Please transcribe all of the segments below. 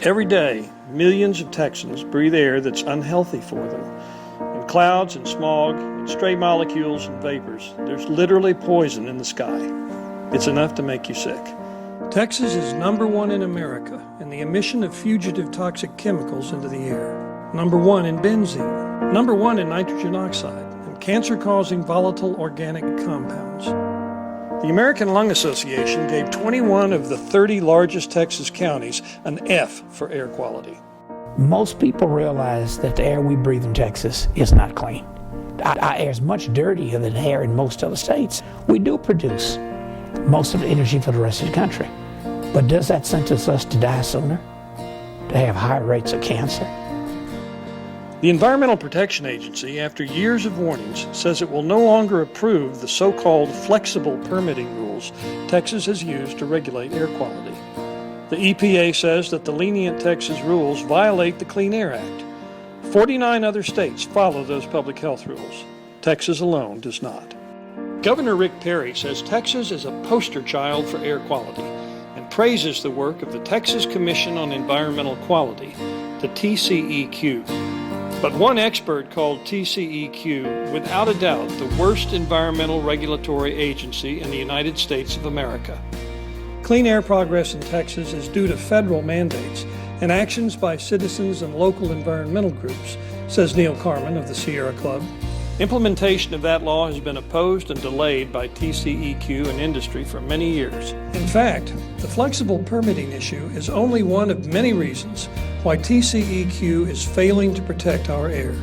Every day, millions of Texans breathe air that's unhealthy for them. In clouds and smog, in stray molecules and vapors, there's literally poison in the sky. It's enough to make you sick. Texas is number one in America in the emission of fugitive toxic chemicals into the air. Number one in benzene. Number one in nitrogen oxide and cancer-causing volatile organic compounds. The American Lung Association gave 21 of the 30 largest Texas counties an F for air quality. Most people realize that the air we breathe in Texas is not clean. Our air is much dirtier than air in most other states. We do produce most of the energy for the rest of the country. But does that sentence us to die sooner? To have higher rates of cancer? The Environmental Protection Agency, after years of warnings, says it will no longer approve the so-called flexible permitting rules Texas has used to regulate air quality. The EPA says that the lenient Texas rules violate the Clean Air Act. 49 other states follow those public health rules. Texas alone does not. Governor Rick Perry says Texas is a poster child for air quality and praises the work of the Texas Commission on Environmental Quality, the TCEQ. But one expert called TCEQ, without a doubt, the worst environmental regulatory agency in the United States of America. Clean air progress in Texas is due to federal mandates and actions by citizens and local environmental groups, says Neil Carman of the Sierra Club. Implementation of that law has been opposed and delayed by TCEQ and industry for many years. In fact, the flexible permitting issue is only one of many reasons why TCEQ is failing to protect our air.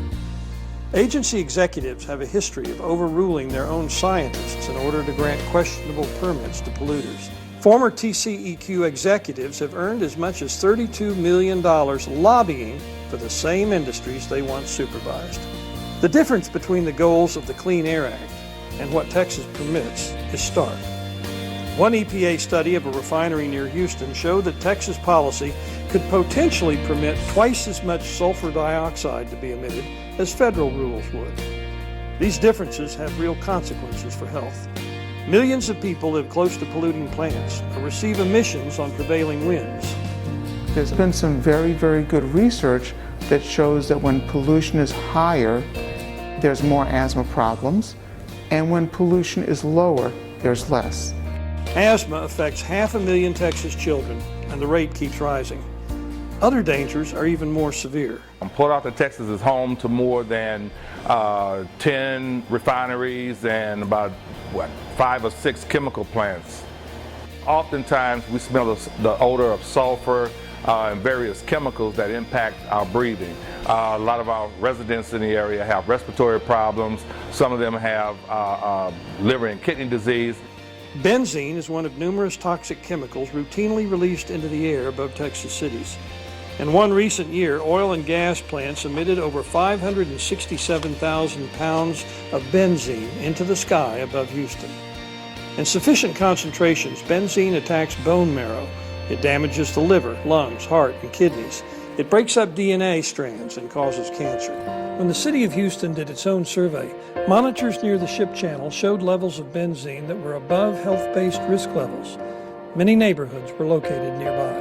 Agency executives have a history of overruling their own scientists in order to grant questionable permits to polluters. Former TCEQ executives have earned as much as $32 million lobbying for the same industries they once supervised. The difference between the goals of the Clean Air Act and what Texas permits is stark. One EPA study of a refinery near Houston showed that Texas policy could potentially permit twice as much sulfur dioxide to be emitted as federal rules would. These differences have real consequences for health. Millions of people live close to polluting plants or receive emissions on prevailing winds. There's been some very, very good research that shows that when pollution is higher, there's more asthma problems, and when pollution is lower, there's less. Asthma affects 500,000 Texas children, and the rate keeps rising. Other dangers are even more severe. Port Arthur, Texas is home to more than 10 refineries and about 5 or 6 chemical plants. Oftentimes we smell the odor of sulfur and various chemicals that impact our breathing. A lot of our residents in the area have respiratory problems. Some of them have liver and kidney disease. Benzene is one of numerous toxic chemicals routinely released into the air above Texas cities. In one recent year, oil and gas plants emitted over 567,000 pounds of benzene into the sky above Houston. In sufficient concentrations, benzene attacks bone marrow. It damages the liver, lungs, heart, and kidneys. It breaks up DNA strands and causes cancer. When the city of Houston did its own survey, monitors near the ship channel showed levels of benzene that were above health-based risk levels. Many neighborhoods were located nearby.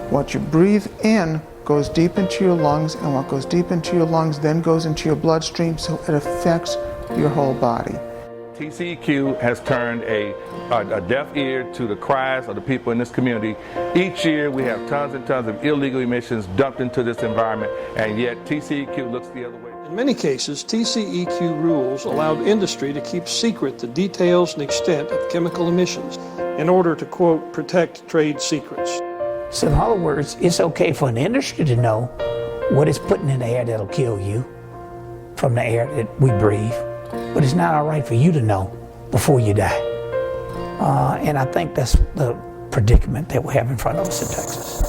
What you breathe in goes deep into your lungs, and what goes deep into your lungs then goes into your bloodstream, so it affects your whole body. TCEQ has turned a deaf ear to the cries of the people in this community. Each year we have tons and tons of illegal emissions dumped into this environment, and yet TCEQ looks the other way. In many cases, TCEQ rules allowed industry to keep secret the details and extent of chemical emissions in order to, quote, protect trade secrets. So in other words, it's okay for an industry to know what it's putting in the air that'll kill you from the air that we breathe, but it's not all right for you to know before you die. And I think that's the predicament that we have in front of us in Texas.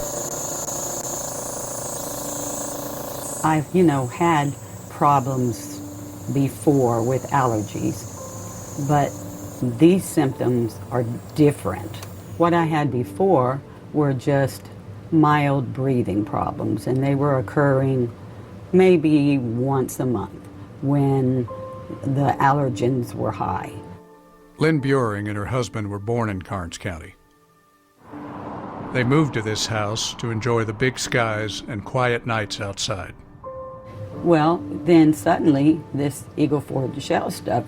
I've, had problems before with allergies, but these symptoms are different. What I had before were just mild breathing problems, and they were occurring maybe once a month when the allergens were high. Lynn Buring and her husband were born in Karnes County. They moved to this house to enjoy the big skies and quiet nights outside. Well, then suddenly this Eagle Ford shell stuff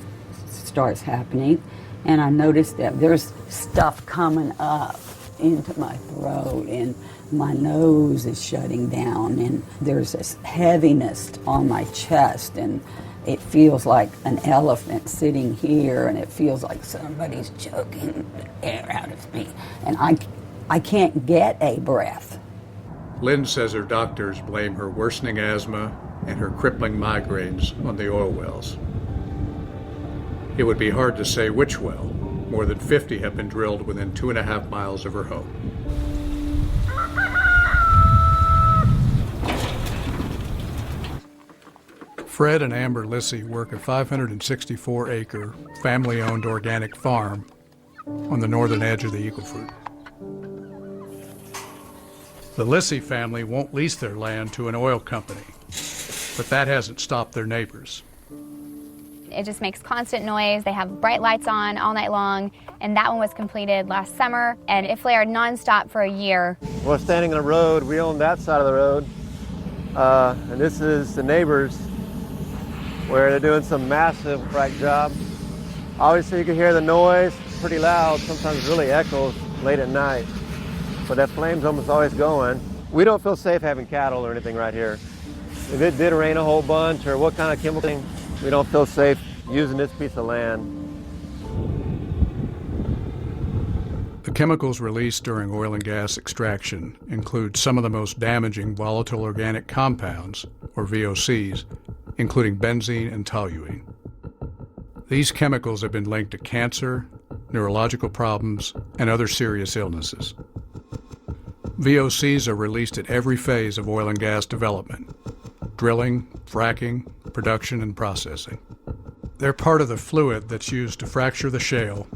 starts happening, and I noticed that there's stuff coming up into my throat, and my nose is shutting down, and there's this heaviness on my chest, and it feels like an elephant sitting here, and it feels like somebody's choking the air out of me, and I can't get a breath. Lynn says her doctors blame her worsening asthma and her crippling migraines on the oil wells. It would be hard to say which well. More than 50 have been drilled within 2.5 miles of her home. Fred and Amber Lissy work a 564-acre, family-owned organic farm on the northern edge of the Eagle Ford. The Lissy family won't lease their land to an oil company, but that hasn't stopped their neighbors. It just makes constant noise. They have bright lights on all night long, and that one was completed last summer, and it flared nonstop for a year. We're standing on the road. We own that side of the road, and this is the neighbors where they're doing some massive frack job. Obviously, you can hear the noise pretty loud. Sometimes it really echoes late at night, but that flame's almost always going. We don't feel safe having cattle or anything right here. If it did rain a whole bunch or what kind of chemical thing, we don't feel safe using this piece of land. The chemicals released during oil and gas extraction include some of the most damaging volatile organic compounds, or VOCs, including benzene and toluene. These chemicals have been linked to cancer, neurological problems, and other serious illnesses. VOCs are released at every phase of oil and gas development: drilling, fracking, production, and processing. They're part of the fluid that's used to fracture the shale,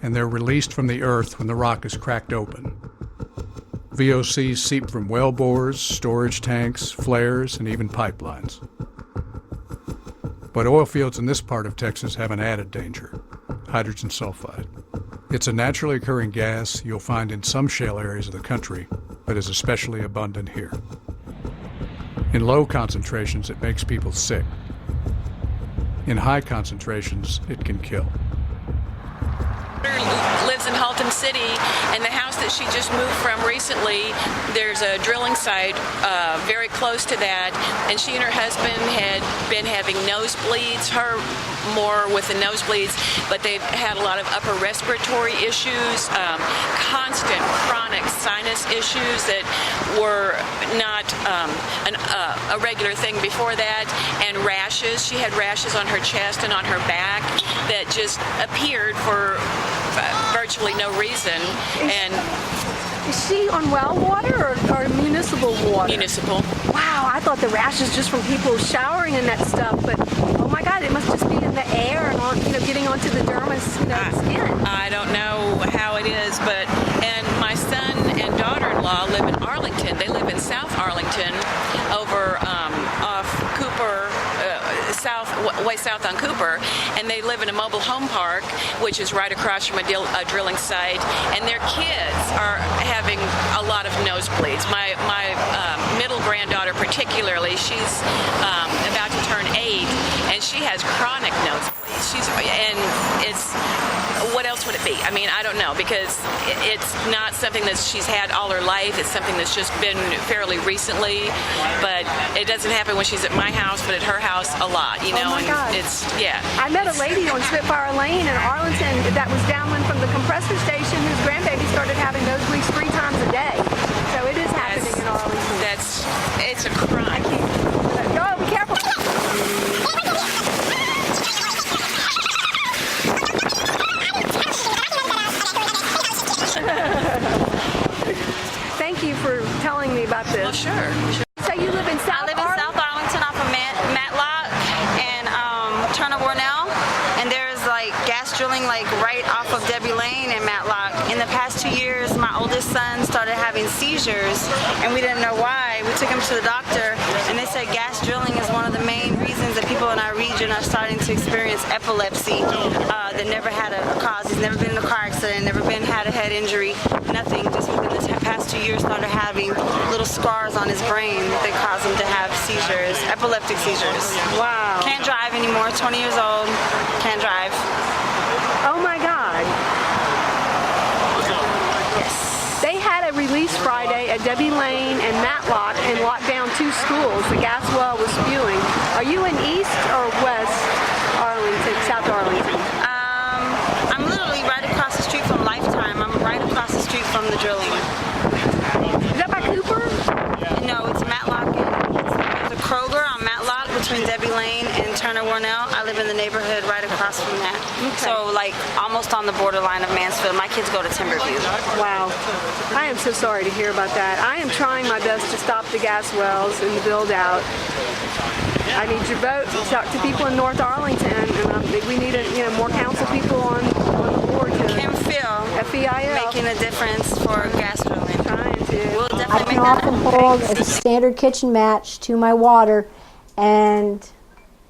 and they're released from the earth when the rock is cracked open. VOCs seep from well bores, storage tanks, flares, and even pipelines. But oil fields in this part of Texas have an added danger: hydrogen sulfide. It's a naturally occurring gas you'll find in some shale areas of the country, but is especially abundant here. In low concentrations, it makes people sick. In high concentrations, it can kill. Lives in Haltom City, and the house that she just moved from recently, there's a drilling site very close to that, and she and her husband had been having nosebleeds, her more with the nosebleeds, but they've had a lot of upper respiratory issues, constant chronic sinus issues that were not a regular thing before that, and rashes. She had rashes on her chest and on her back that just appeared for virtually no reason. Is she on well water or municipal water? Municipal. Wow, I thought the rashes just from people showering in that stuff, but oh my God, it must just be in the air and on, getting onto the dermis, skin. I don't know how it is, and my son and daughter-in-law live in Arlington. They live in South Arlington, over off Cooper. Way south on Cooper, and they live in a mobile home park, which is right across from a drilling site, and their kids are having a lot of nosebleeds. My middle granddaughter particularly, she's about to turn 8, and she has chronic nosebleeds. What else would it be? I mean, I don't know, because it's not something that she's had all her life. It's something that's just been fairly recently, but it doesn't happen when she's at my house, but at her house a lot, Oh my God. I met a lady on Spitfire Lane in Arlington that was downwind from the compressor station whose grandbaby started having nosebleeds 3 times a day. So it is happening in Arlington. It's a crime. Oh, be careful. Thank you for telling me about this. Well, sure. So you live in South Arlington? I live in South Arlington off of Matlock and Turner Warnell, and there's gas drilling right off of Debbie Lane and Matlock. In the past 2 years, my oldest son started having seizures, and we didn't know why. We took him to the doctor, and they said gas drilling is one of the main reasons that people in our region are starting to experience epilepsy that never had a cause. He's never been in a car accident, never had a head injury, nothing. Just within the past 2 years started having little scars on his brain that cause him to have seizures, epileptic seizures. Wow. Can't drive anymore, 20 years old, can't drive. Oh my God. They had a release Friday at Debbie Lane and Matlock and locked down 2 schools. The gas well was spewing. Are you in East or West Arlington, South Arlington? I'm literally right across the street from Lifetime. I'm right across the street from the drilling. Is that by Cooper? No, it's Matlock. There's a Kroger on Matlock between Debbie Lane and Turner Warnell. I live in the neighborhood right across from that. Okay. So like almost on the borderline of Mansfield. My kids go to Timberview. Wow. I am so sorry to hear about that. I am trying my best to stop the gas wells and the build out. I need your vote to talk to people in North Arlington, and we need more council people on the board to Kim Phil FEIL. making a difference for gas drilling. Trying to. We'll I definitely can make that often happen. hold a standard kitchen match to my water, and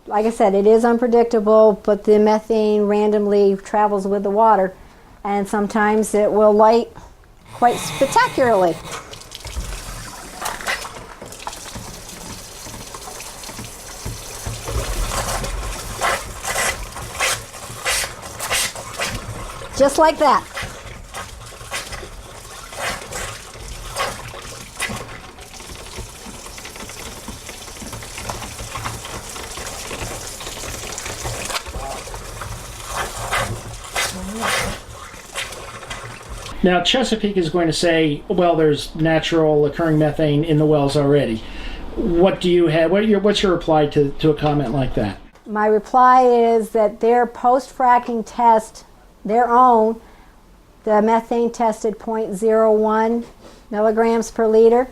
like I said, it is unpredictable, but the methane randomly travels with the water, and sometimes it will light quite spectacularly. Just like that. Now, Chesapeake is going to say, well, there's natural occurring methane in the wells already. What do you have? What's your reply to a comment like that? My reply is that their post-fracking test, their own, the methane tested 0.01 milligrams per liter,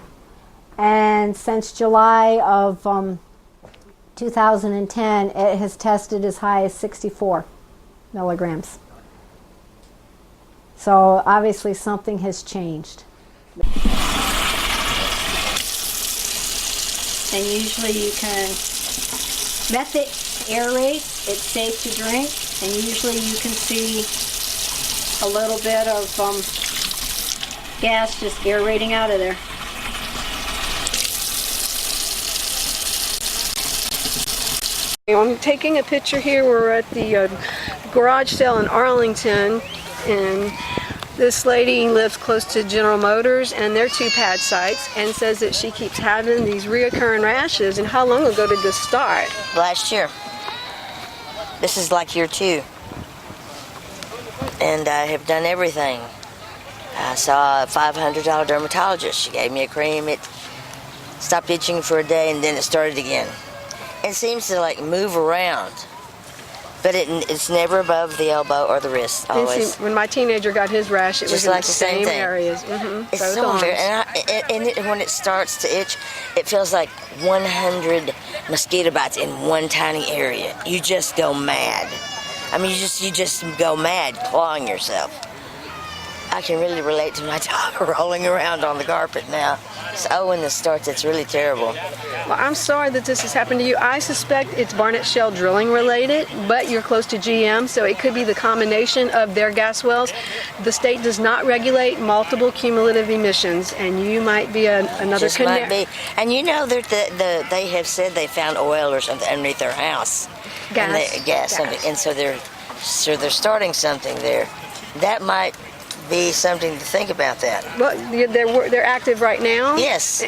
and since July of 2010, it has tested as high as 64 milligrams. So obviously something has changed. And usually you can methane aerate, it's safe to drink, and usually you can see a little bit of gas just aerating out of there. I'm taking a picture here. We're at the garage sale in Arlington, and this lady lives close to General Motors and their 2 pad sites, and says that she keeps having these reoccurring rashes. And how long ago did this start? Last year. This is like year 2. And I have done everything. I saw a $500 dermatologist. She gave me a cream. It stopped itching for a day, and then it started again. It seems to like move around, but it's never above the elbow or the wrist. Always. When my teenager got his rash, it was in like the the same same thing. areas. It's Both so arms. unfair. When it starts to itch, it feels like 100 mosquito bites in one tiny area. You just go mad. I mean, you just go mad clawing yourself. I can really relate to my dog rolling around on the carpet now. So when this starts, it's really terrible. Well, I'm sorry that this has happened to you. I suspect it's Barnett Shale drilling related, but you're close to GM, so it could be the combination of their gas wells. The state does not regulate multiple cumulative emissions, and you might be another Just might be. And you know, they have said they found oil or something underneath their house. Gas. And so they're starting something there. That might be something to think about. That. Well, they're active right now. Yes.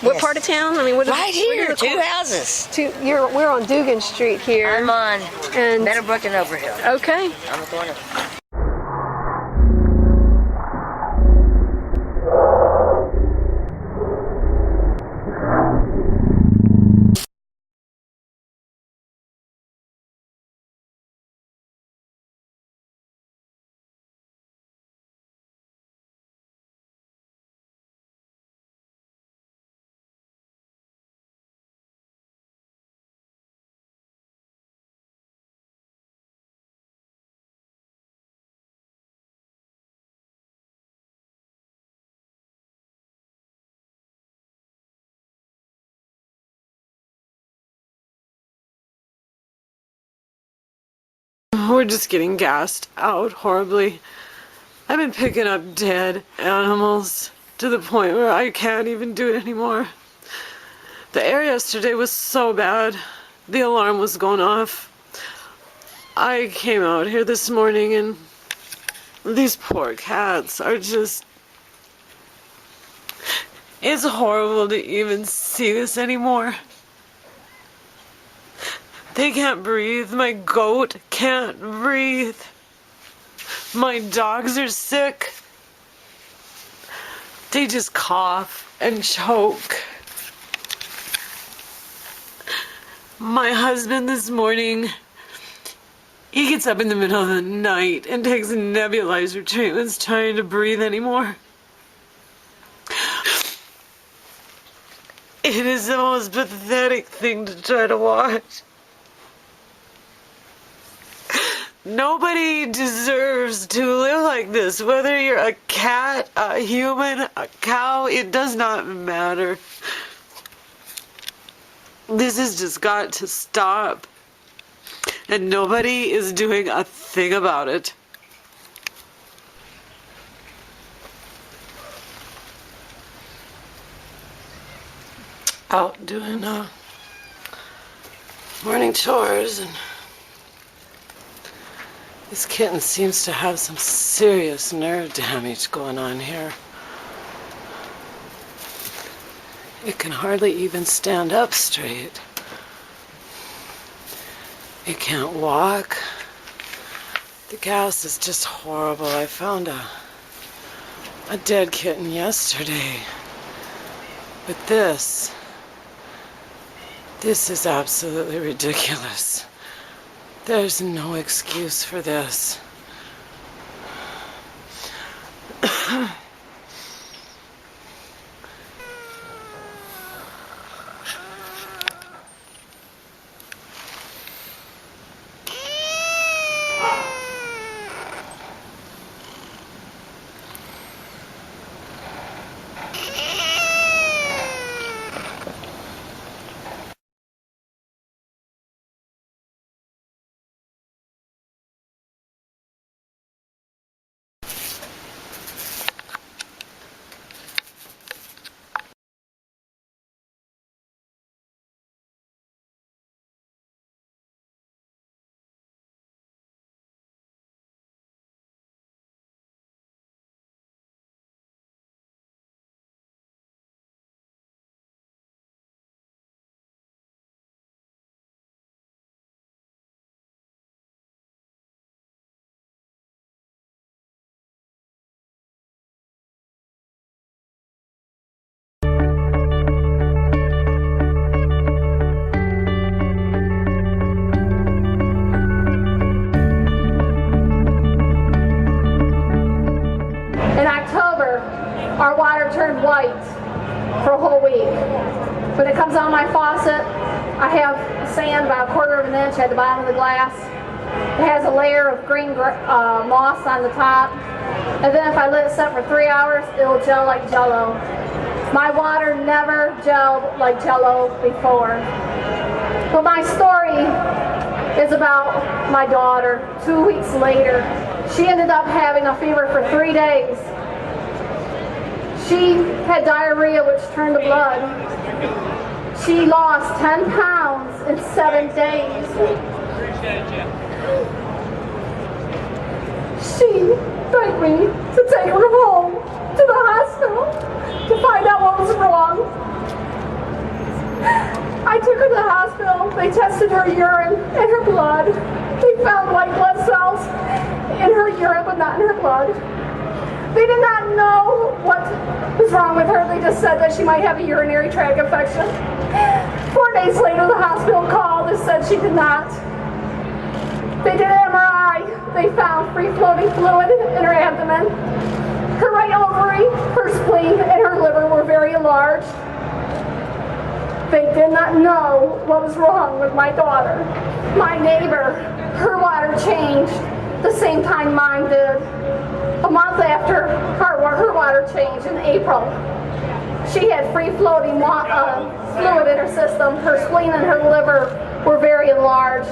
What Yes. part of town? I mean, right here, 2 houses. We're on Dugan Street here. I'm on Meadowbrook and Overhill. Okay. On the corner. we're just getting gassed out horribly. I've been picking up dead animals to the point where I can't even do it anymore. The air yesterday was so bad. The alarm was going off. I came out here this morning and these poor cats are just... It's horrible to even see this anymore. They can't breathe. My goat can't breathe. My dogs are sick. They just cough and choke. My husband this morning, he gets up in the middle of the night and takes nebulizer treatments trying to breathe anymore. It is the most pathetic thing to try to watch. Nobody deserves to live like this, whether you're a cat, a human, a cow, it does not matter. This has just got to stop, and nobody is doing a thing about it. Out doing morning chores, and this kitten seems to have some serious nerve damage going on here. It can hardly even stand up straight. It can't walk. The gas is just horrible. I found a dead kitten yesterday. But this is absolutely ridiculous. There's no excuse for this. Our water turned white for a whole week. When it comes on my faucet, I have sand about 1/4 of an inch at the bottom of the glass. It has a layer of green moss on the top. And then if I let it set for 3 hours, it will gel like Jell-O. My water never gelled like Jell-O before. But my story is about my daughter. 2 weeks later, she ended up having a fever for 3 days. She had diarrhea, which turned to blood. She lost 10 pounds in 7 days. She begged me to take her home to the hospital to find out what was wrong. I took her to the hospital. They tested her urine and her blood. They found white blood cells in her urine, but not in her blood. They did not know what was wrong with her. They just said that she might have a urinary tract infection. 4 days later, the hospital called and said she did not. They did an MRI. They found free-floating fluid in her abdomen. Her right ovary, her spleen, and her liver were very enlarged. They did not know what was wrong with my daughter. My neighbor, her water changed the same time mine did. A month after her water changed in April, she had free-floating fluid in her system. Her spleen and her liver were very enlarged.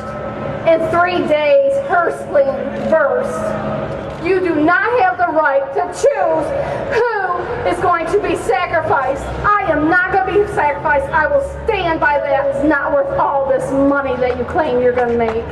In 3 days, her spleen burst. You do not have the right to choose who is going to be sacrificed. I am not going to be sacrificed. I will stand by that. It's not worth all this money that you claim you're going to make.